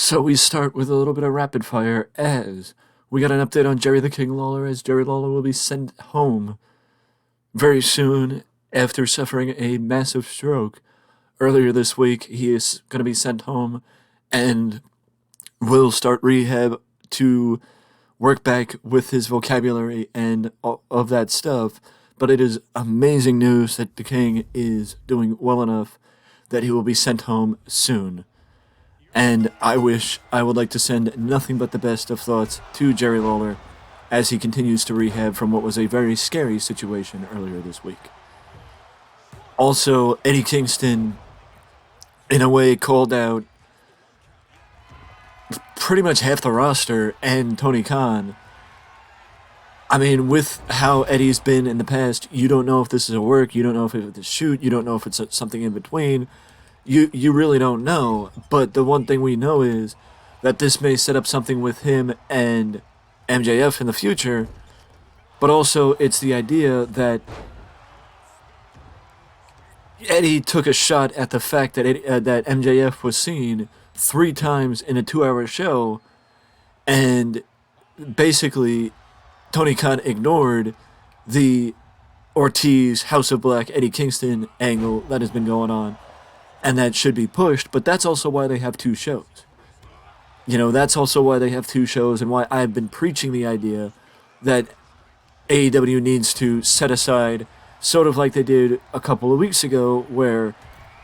So we start with a little bit of rapid fire as we got an update on Jerry the King Lawler, as Jerry Lawler will be sent home very soon after suffering a massive stroke. Earlier this week, he is going to be sent home and will start rehab to work back with his vocabulary and all of that stuff. But it is amazing news that the King is doing well enough that he will be sent home soon. And I would like to send nothing but the best of thoughts to Jerry Lawler as he continues to rehab from what was a very scary situation earlier this week. Also, Eddie Kingston, in a way, called out pretty much half the roster and Tony Khan. I mean, with how Eddie's been in the past, you don't know if this is a work, you don't know if it's a shoot, you don't know if it's something in between. You really don't know, but the one thing we know is that this may set up something with him and MJF in the future, but also it's the idea that Eddie took a shot at the fact that that MJF was seen 3 times in a 2-hour show, and basically Tony Khan ignored the Ortiz, House of Black, Eddie Kingston angle that has been going on. And that should be pushed, but that's also why they have 2 shows. That's also why they have 2 shows and why I've been preaching the idea that AEW needs to set aside, sort of like they did a couple of weeks ago, where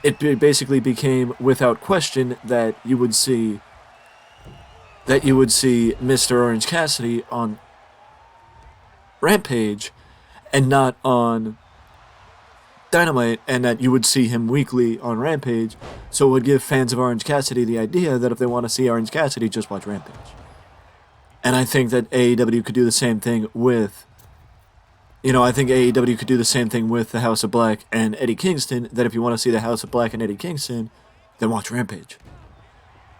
it basically became without question that you would see Mr. Orange Cassidy on Rampage and not on Dynamite, and that you would see him weekly on Rampage, so it would give fans of Orange Cassidy the idea that if they want to see Orange Cassidy, just watch Rampage. And I think that AEW could do the same thing with, the House of Black and Eddie Kingston, that if you want to see the House of Black and Eddie Kingston, then watch Rampage.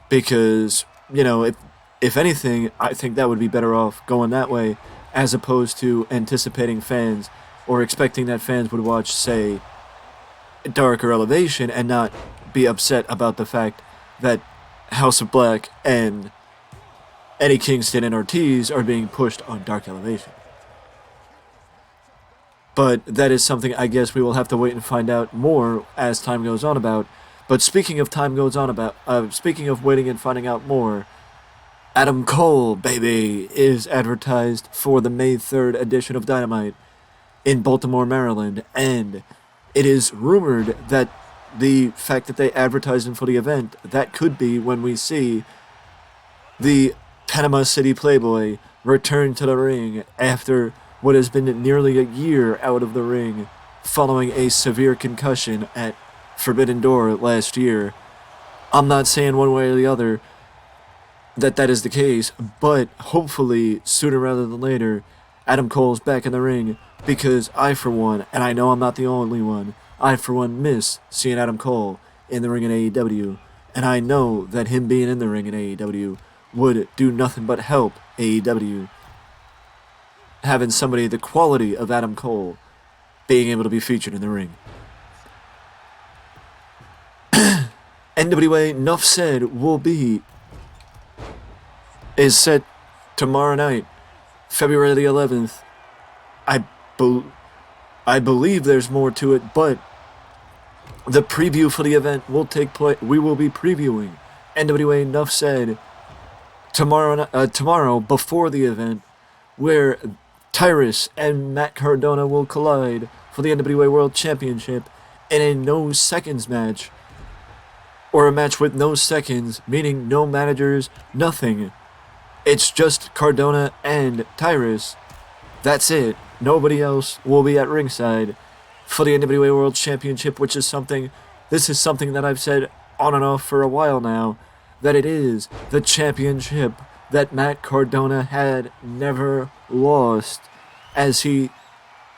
Because, if anything, I think that would be better off going that way, as opposed to anticipating fans or expecting that fans would watch, say, Dark or Elevation and not be upset about the fact that House of Black and Eddie Kingston and Ortiz are being pushed on Dark Elevation. But that is something I guess we will have to wait and find out more as time goes on about. But speaking of waiting and finding out more, Adam Cole, baby, is advertised for the May 3rd edition of Dynamite in Baltimore, Maryland, and it is rumored that the fact that they advertised him for the event, that could be when we see the Panama City Playboy return to the ring after what has been nearly a year out of the ring following a severe concussion at Forbidden Door last year. I'm not saying one way or the other that is the case, but hopefully sooner rather than later, Adam Cole's back in the ring, because I, for one, and I know I'm not the only one, I, for one, miss seeing Adam Cole in the ring in AEW, and I know that him being in the ring in AEW would do nothing but help AEW. Having somebody the quality of Adam Cole being able to be featured in the ring. NWA Nuff Said is set tomorrow night, February the 11th. I believe there's more to it, but the preview for the event will take place. We will be previewing NWA Nuff Said tomorrow before the event, where Tyrus and Matt Cardona will collide for the NWA World Championship in a no seconds match, or a match with no seconds, meaning no managers, nothing. It's just Cardona and Tyrus. That's it. Nobody else will be at ringside for the NWA World Championship, this is something that I've said on and off for a while now, that it is the championship that Matt Cardona had never lost, as he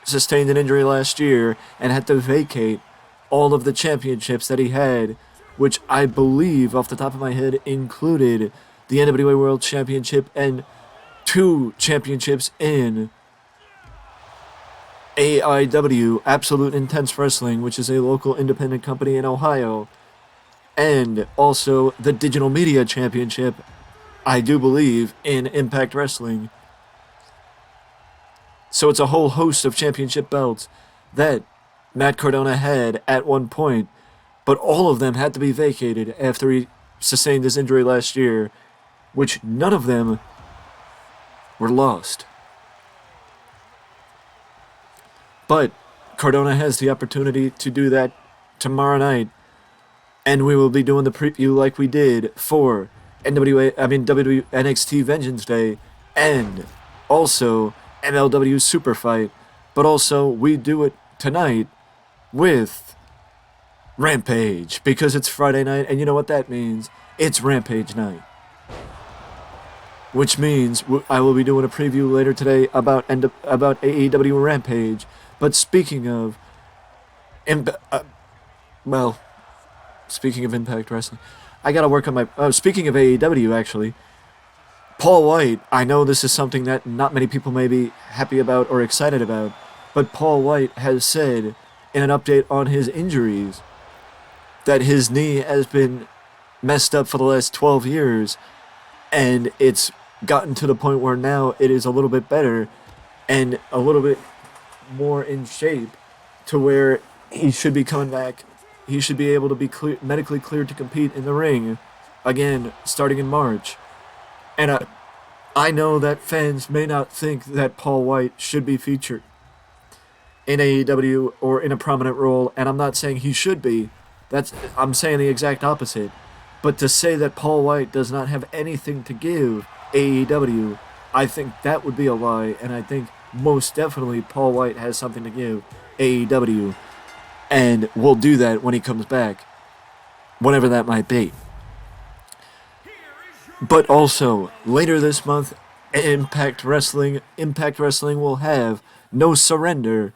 sustained an injury last year and had to vacate all of the championships that he had, which I believe, off the top of my head, included the NWA World Championship and 2 championships in AIW, Absolute Intense Wrestling, which is a local independent company in Ohio, and also the Digital Media Championship, I do believe, in Impact Wrestling. So it's a whole host of championship belts that Matt Cardona had at one point, but all of them had to be vacated after he sustained his injury last year, which none of them were lost. But Cardona has the opportunity to do that tomorrow night, and we will be doing the preview like we did for WWE NXT Vengeance Day, and also MLW Super Fight. But also we do it tonight with Rampage, because it's Friday night, and you know what that means? It's Rampage night. Which means I will be doing a preview later today about AEW Rampage. But speaking of, speaking of Impact Wrestling, I gotta work on my. Speaking of AEW, actually, Paul White. I know this is something that not many people may be happy about or excited about, but Paul White has said in an update on his injuries that his knee has been messed up for the last 12 years, and it's gotten to the point where now it is a little bit better and a little bit more in shape to where he should be coming back. He should be able to be medically cleared to compete in the ring again starting in March. And I know that fans may not think that Paul White should be featured in AEW or in a prominent role, and I'm not saying he should be. I'm saying the exact opposite. But to say that Paul White does not have anything to give AEW, I think that would be a lie, and I think most definitely Paul White has something to give AEW, and will do that when he comes back, whenever that might be. But also, later this month, Impact Wrestling will have No Surrender,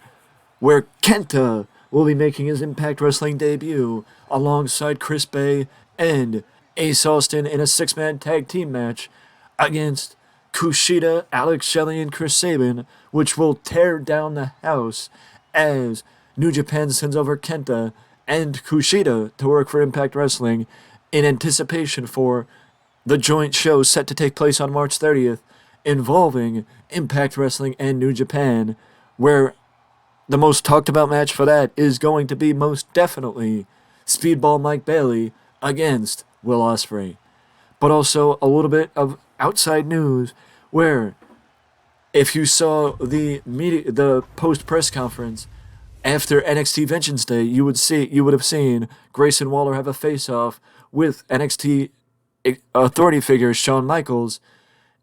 where Kenta will be making his Impact Wrestling debut alongside Chris Bay and Ace Austin in a 6-man tag team match against Kushida, Alex Shelley, and Chris Sabin, which will tear down the house as New Japan sends over Kenta and Kushida to work for Impact Wrestling in anticipation for the joint show set to take place on March 30th involving Impact Wrestling and New Japan, where the most talked about match for that is going to be most definitely Speedball Mike Bailey against Will Ospreay. But also a little bit of outside news where, if you saw the post press conference after NXT Vengeance Day, you would have seen Grayson Waller have a face-off with NXT authority figure Shawn Michaels,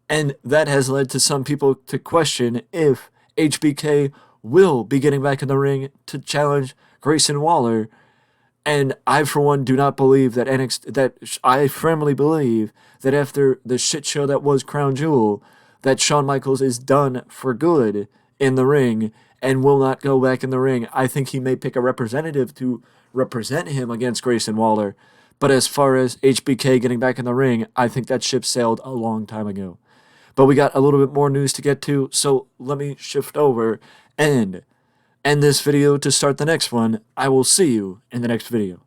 and that has led to some people to question if HBK will be getting back in the ring to challenge Grayson Waller. And I, for one, do not believe that I firmly believe that after the shit show that was Crown Jewel, that Shawn Michaels is done for good in the ring and will not go back in the ring. I think he may pick a representative to represent him against Grayson Waller. But as far as HBK getting back in the ring, I think that ship sailed a long time ago. But we got a little bit more news to get to, so let me shift over and end this video to start the next one. I will see you in the next video.